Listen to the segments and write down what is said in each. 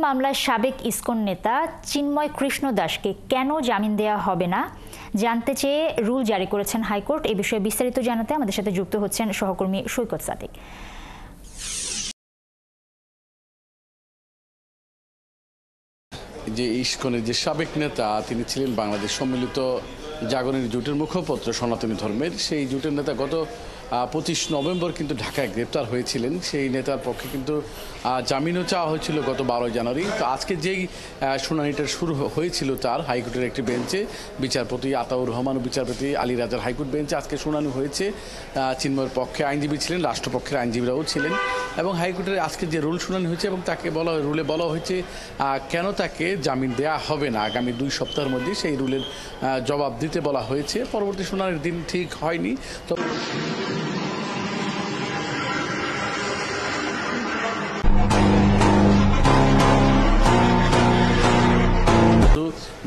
মামলায় সাবেক ইসকন নেতা চিন্ময় কৃষ্ণ দাসকে কেন জামিন দেওয়া হবে না জানতে চেয়ে রুল জারি করেছেন হাইকোর্ট। এই বিষয়ে বিস্তারিত জানাতে আমাদের সাথে যুক্ত হচ্ছেন সহকর্মী সৈকত সাদিক। যে ইসকনের যে সাবেক নেতা তিনি ছিলেন বাংলাদেশ সম্মিলিত জাগরণী জোটের মুখপত্র সনাতনী ধর্মের। সেই জোটের নেতা গত 25 নভেম্বর কিন্তু ঢাকায় গ্রেপ্তার হয়েছিলেন। সেই নেতার পক্ষে কিন্তু জামিনও চাওয়া হয়েছিল গত 12 জানুয়ারি। তো আজকে যেই শুনানিটা শুরু হয়েছিল তার হাইকোর্টের একটি বেঞ্চে, বিচারপতি আতাউর রহমান ও বিচারপতি আলী রাজার হাইকোর্ট বেঞ্চে আজকে শুনানি হয়েছে। চিন্ময়ের পক্ষে আইনজীবী ছিলেন, রাষ্ট্রপক্ষের আইনজীবীরাও ছিলেন এবং হাইকোর্টের আজকে যে রুল শুনানি হয়েছে এবং তাকে রুলে বলা হয়েছে কেন তাকে জামিন দেওয়া হবে না আগামী 2 সপ্তাহের মধ্যে সেই রুলের জবাব দিতে বলা হয়েছে। পরবর্তী শুনানির দিন ঠিক হয়নি। তো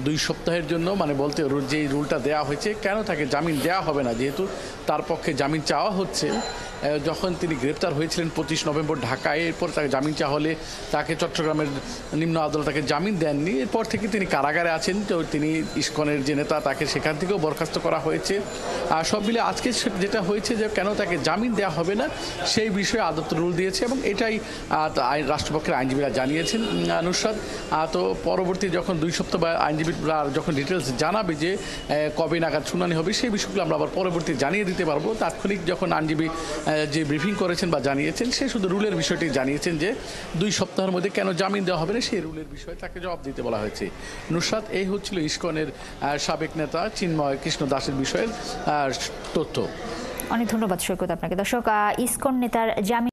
2 সপ্তাহের জন্য বলতে যে রুলটা দেওয়া হয়েছে কেন তাকে জামিন দেওয়া হবে না, যেহেতু তার পক্ষে জামিন চাওয়া হচ্ছে। যখন তিনি গ্রেপ্তার হয়েছিলেন 25 নভেম্বর ঢাকায়, এরপর তাকে জামিন চাওয়া হলে তাকে চট্টগ্রামের নিম্ন আদালত তাকে জামিন দেননি। এরপর থেকে তিনি কারাগারে আছেন। তো তিনি ইসকনের যে নেতা তাকে সেখান থেকেও বরখাস্ত করা হয়েছে। আর সব মিলে আজকে যেটা হয়েছে যে কেন তাকে জামিন দেওয়া হবে না সেই বিষয়ে আদালত রুল দিয়েছে এবং এটাই রাষ্ট্রপক্ষের আইনজীবীরা জানিয়েছেন নুসরাত। তো পরবর্তী যখন 2 সপ্তাহ বা আইনজীবীরা যখন ডিটেলস জানাবে যে কবে নাগাদ শুনানি হবে সেই বিষয়গুলো আমরা আবার পরবর্তী জানিয়ে দিতে পারবো। তাৎক্ষণিক যখন আইনজীবী যে ব্রিফিং করেছেন বা জানিয়েছেন সে শুধু রুলের বিষয়টি জানিয়েছেন যে 2 সপ্তাহের মধ্যে কেন জামিন দেওয়া হবে না সেই রুলের বিষয়ে তাকে জবাব দিতে বলা হয়েছে। নুসরাত, এই হচ্ছিল ইসকনের সাবেক নেতা চিন্ময় কৃষ্ণ দাসের বিষয়ের তথ্য। অনেক ধন্যবাদ সৈকত আপনাকে। দর্শক, ইসকন নেতার জামিন